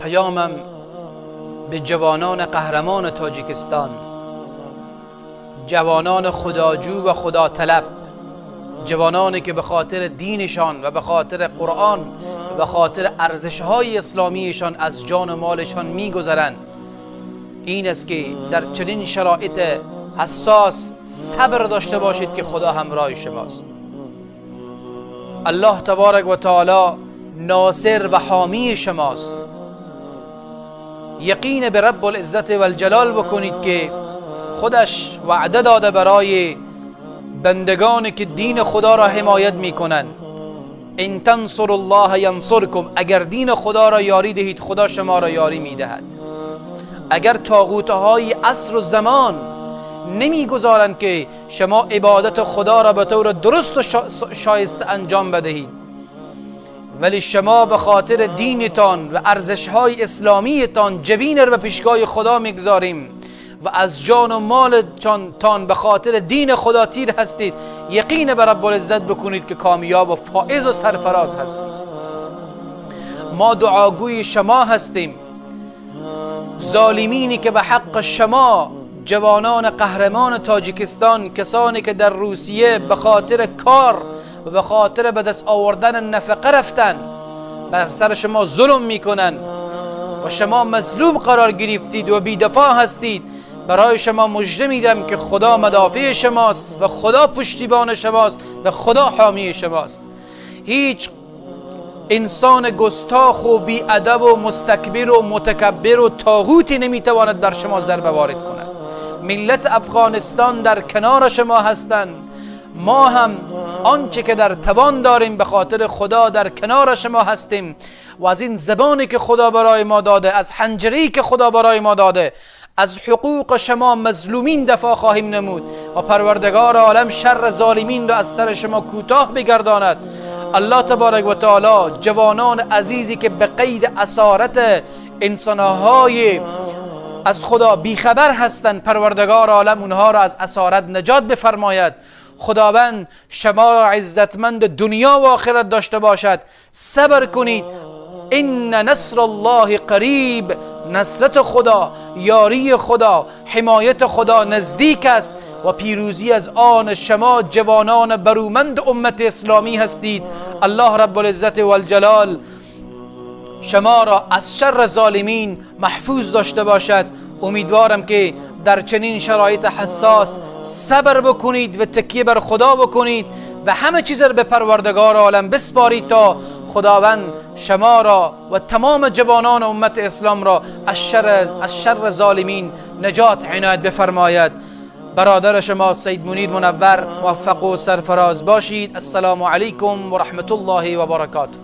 پیامم به جوانان قهرمان تاجیکستان، جوانان خداجو و خدا طلب، جوانانی که به خاطر دینشان و به خاطر قرآن و به خاطر ارزش‌های اسلامیشان از جان و مالشان می‌گذرند، این است که در چنین شرایط حساس صبر داشته باشید که خدا همراه شماست. الله تبارک و تعالی ناصر و حامی شماست. یقین به رب العزت و الجلال بکنید که خودش وعده داده برای بندگانی که دین خدا را حمایت میکنند. ان تنصر الله ینصرکم، اگر دین خدا را یاری دهید خدا شما را یاری میدهد. اگر طاغوت‌های عصر و زمان نمیگذارند که شما عبادت خدا را به طور درست و شایسته انجام بدهید، ولی شما به خاطر دینتان و ارزش‌های اسلامیتان جبین را به پیشگاه خدا میگذاریم و از جان و مالتان به خاطر دین خدا تیر هستید، یقین به رب العزت بکنید که کامیاب و فائز و سرفراز هستید. ما دعاگوی شما هستیم. ظالمینی که به حق شما، جوانان قهرمان تاجیکستان، کسانی که در روسیه به خاطر کار و به خاطر به دست آوردن نفقه رفتن، بر سر شما ظلم میکنن و شما مظلوم قرار گرفتید و بی‌دفاع هستید، برای شما مژده میدم که خدا مدافع شماست و خدا پشتیبان شماست و خدا حامی شماست. هیچ انسان گستاخ و بی ادب و مستکبر و متکبر و طاغوتی نمیتواند بر شما ضربه وارد کند. ملت افغانستان در کنار شما هستند. ما هم آنچه که در توان داریم به خاطر خدا در کنار شما هستیم و از این زبانی که خدا برای ما داده، از حنجری که خدا برای ما داده، از حقوق شما مظلومین دفاع خواهیم نمود و پروردگار عالم شر ظالمین را از سر شما کوتاه بگرداند. الله تبارک و تعالی جوانان عزیزی که به قید اسارت انسانهای از خدا بیخبر هستند، پروردگار عالم اونها را از اسارت نجات بفرماید. خداوند شما را عزتمند دنیا و آخرت داشته باشد. صبر کنید. ان نصر الله قریب، نصرت خدا، یاری خدا، حمایت خدا نزدیک است و پیروزی از آن شما جوانان برومند امت اسلامی هستید. الله رب العزت و الجلال شما را از شر ظالمین محفوظ داشته باشد. امیدوارم که در چنین شرایط حساس صبر بکنید و تکیه بر خدا بکنید و همه چیز را به پروردگار عالم بسپارید تا خداوند شما را و تمام جوانان امت اسلام را از شر ظالمین نجات عنایت بفرماید. برادر شما سید منیر منور موفق و سرفراز باشید. السلام علیکم و رحمت الله و برکاته.